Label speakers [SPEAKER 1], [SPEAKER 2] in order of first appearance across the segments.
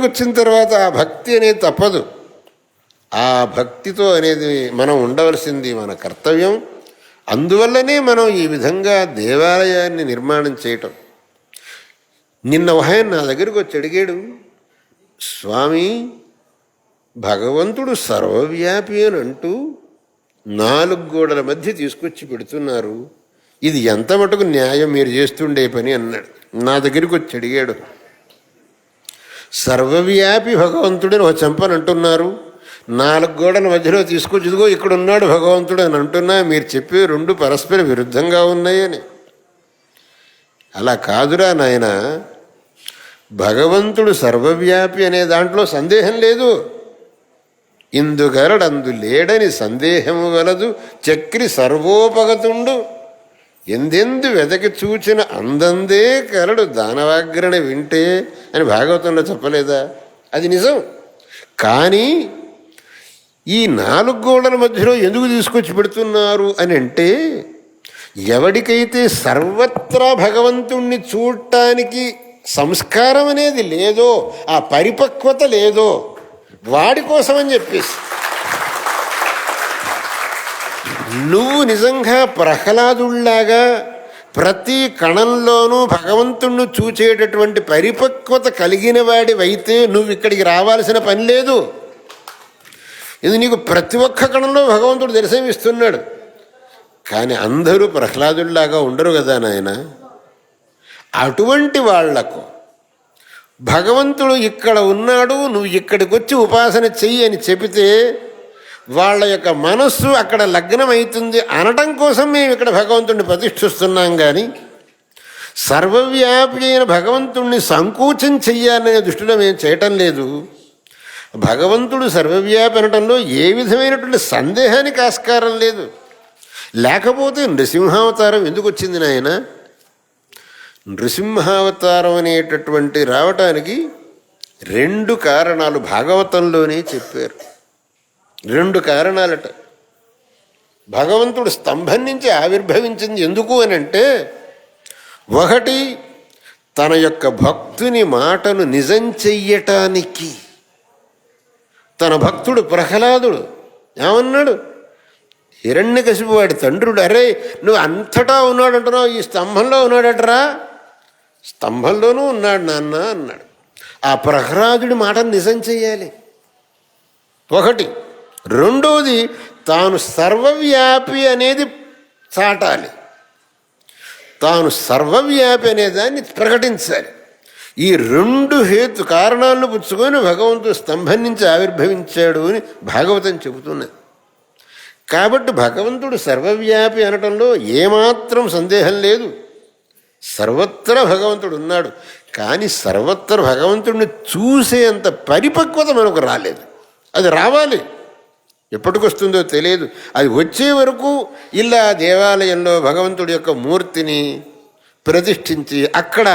[SPEAKER 1] వచ్చిన తర్వాత ఆ భక్తి అనేది తప్పదు. ఆ భక్తితో అనేది మనం ఉండవలసింది మన కర్తవ్యం. అందువల్లనే మనం ఈ విధంగా దేవాలయాన్ని నిర్మాణం చేయటం. నిన్న ఆయన నా దగ్గరికి వచ్చి అడిగాడు, స్వామి భగవంతుడు సర్వవ్యాపి అని అంటూ 4 గోడల మధ్య తీసుకొచ్చి పెడుతున్నారు, ఇది ఎంత మటుకు న్యాయం మీరు చేస్తుండే పని అన్నాడు. నా దగ్గరికి వచ్చి అడిగాడు, సర్వవ్యాపి భగవంతుడని ఒక చెంపని అంటున్నారు, 4 గోడల మధ్యలో తీసుకొచ్చి ఇదిగో ఇక్కడ ఉన్నాడు భగవంతుడు అని అంటున్నా, మీరు చెప్పే 2 పరస్పర విరుద్ధంగా ఉన్నాయని. అలా కాదురా నాయన, భగవంతుడు సర్వవ్యాపి అనే దాంట్లో సందేహం లేదు. ఇందుగలడందు లేడని సందేహము వలదు, చక్రి సర్వోపగతుండు ఎందెందు వెదకి చూచిన అందందే కరడు దానవాగ్రణ వింటే అని భాగవతంలో చెప్పలేదా? అది నిజం. కానీ ఈ 4 గోడల మధ్యలో ఎందుకు తీసుకొచ్చి పెడుతున్నారు అని అంటే, ఎవడికైతే సర్వత్రా భగవంతుణ్ణి చూడటానికి సంస్కారం అనేది లేదో, ఆ పరిపక్వత లేదో, వాడి కోసమని చెప్పేసి. నువ్వు నిజంగా ప్రహ్లాదుల్లాగా ప్రతి కణంలోనూ భగవంతుణ్ణి చూచేటటువంటి పరిపక్వత కలిగిన వాడివైతే నువ్వు ఇక్కడికి రావాల్సిన పని లేదు. ఇది నీకు ప్రతి ఒక్క కణంలో భగవంతుడు దర్శనమిస్తున్నాడు. కానీ అందరూ ప్రహ్లాదుల్లాగా ఉండరు కదా నాయన. అటువంటి వాళ్లకు భగవంతుడు ఇక్కడ ఉన్నాడు, నువ్వు ఇక్కడికి వచ్చి ఉపాసన చెయ్యి అని చెబితే వాళ్ళ యొక్క మనస్సు అక్కడ లగ్నమవుతుంది అనటం కోసం మేము ఇక్కడ భగవంతుడిని ప్రతిష్ఠిస్తున్నాం. కానీ సర్వవ్యాపి అయిన భగవంతుణ్ణి సంకోచం చెయ్యాలనే దృష్టిలో మేము చేయటం లేదు. భగవంతుడు సర్వవ్యాపి అనటంలో ఏ విధమైనటువంటి సందేహానికి ఆస్కారం లేదు. లేకపోతే నృసింహావతారం ఎందుకు వచ్చింది నాయన? నృసింహావతారం అనేటటువంటి రావటానికి 2 కారణాలు భాగవతంలోనే చెప్పారు. 2 కారణాలట. భగవంతుడు స్తంభం నుంచి ఆవిర్భవించింది ఎందుకు అని అంటే, ఒకటి తన యొక్క భక్తుని మాటను నిజం చెయ్యటానికి. తన భక్తుడు ప్రహ్లాదుడు ఏమన్నాడు? హిరణ్యకశిపు వాడి తండ్రుడు, అరే నువ్వు అంతటా ఉన్నాడు అంటున్నావు, ఈ స్తంభంలో ఉన్నాడటరా. స్తంభంలోనూ ఉన్నాడు నాన్న అన్నాడు. ఆ ప్రహ్లాదుడి మాటను నిజం చెయ్యాలి ఒకటి. రెండోది తాను సర్వవ్యాపి అనేది చాటాలి, తాను సర్వవ్యాపి అనేదాన్ని ప్రకటించాలి. ఈ 2 కారణాలను పుచ్చుకొని భగవంతుడు స్తంభం నుంచి ఆవిర్భవించాడు అని భాగవతం చెబుతున్నది. కాబట్టి భగవంతుడు సర్వవ్యాపి అనటంలో ఏమాత్రం సందేహం లేదు. సర్వత్రా భగవంతుడు ఉన్నాడు. కానీ సర్వత్ర భగవంతుడిని చూసేంత పరిపక్వత మనకు రాలేదు. అది రావాలి. ఎప్పటికొస్తుందో తెలియదు. అది వచ్చే వరకు ఇలా దేవాలయంలో భగవంతుడి యొక్క మూర్తిని ప్రతిష్ఠించి అక్కడ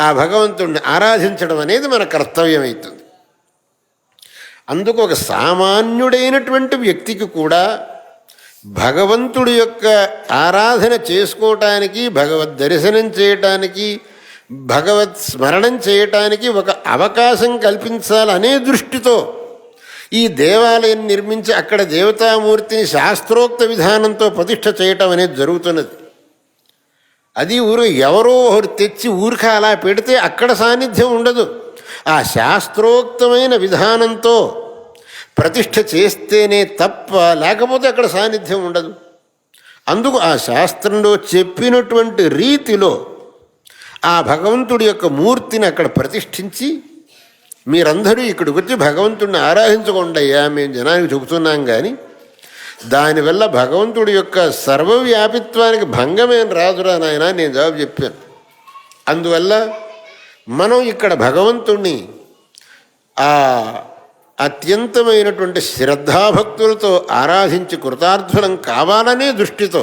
[SPEAKER 1] ఆ భగవంతుడిని ఆరాధించడం అనేది మన కర్తవ్యం అవుతుంది. అందుకు ఒక సామాన్యుడైనటువంటి వ్యక్తికి కూడా భగవంతుడి యొక్క ఆరాధన చేసుకోవటానికి, భగవద్ దర్శనం చేయటానికి, భగవత్ స్మరణం చేయటానికి ఒక అవకాశం కల్పించాలనే దృష్టితో ఈ దేవాలయం నిర్మించి అక్కడ దేవతామూర్తిని శాస్త్రోక్త విధానంతో ప్రతిష్ఠ చేయటం అనేది జరుగుతున్నది. అది ఎవరో ఒకరు తెచ్చి ఊరిక అలా పెడితే అక్కడ సాన్నిధ్యం ఉండదు. ఆ శాస్త్రోక్తమైన విధానంతో ప్రతిష్ఠ చేస్తేనే తప్ప లేకపోతే అక్కడ సాన్నిధ్యం ఉండదు. అందుకు ఆ శాస్త్రంలో చెప్పినటువంటి రీతిలో ఆ భగవంతుడి యొక్క మూర్తిని అక్కడ ప్రతిష్ఠించి, మీరందరూ ఇక్కడికి వచ్చి భగవంతుడిని ఆరాధించకుండా అయ్యా మేము జనానికి చెబుతున్నాం. కానీ దానివల్ల భగవంతుడి యొక్క సర్వవ్యాపిత్వానికి భంగమేం రాదురా నాయన నేను జవాబు చెప్పాను. అందువల్ల మనం ఇక్కడ భగవంతుణ్ణి ఆ అత్యంతమైనటువంటి శ్రద్ధాభక్తులతో ఆరాధించి కృతార్థులం కావాలనే దృష్టితో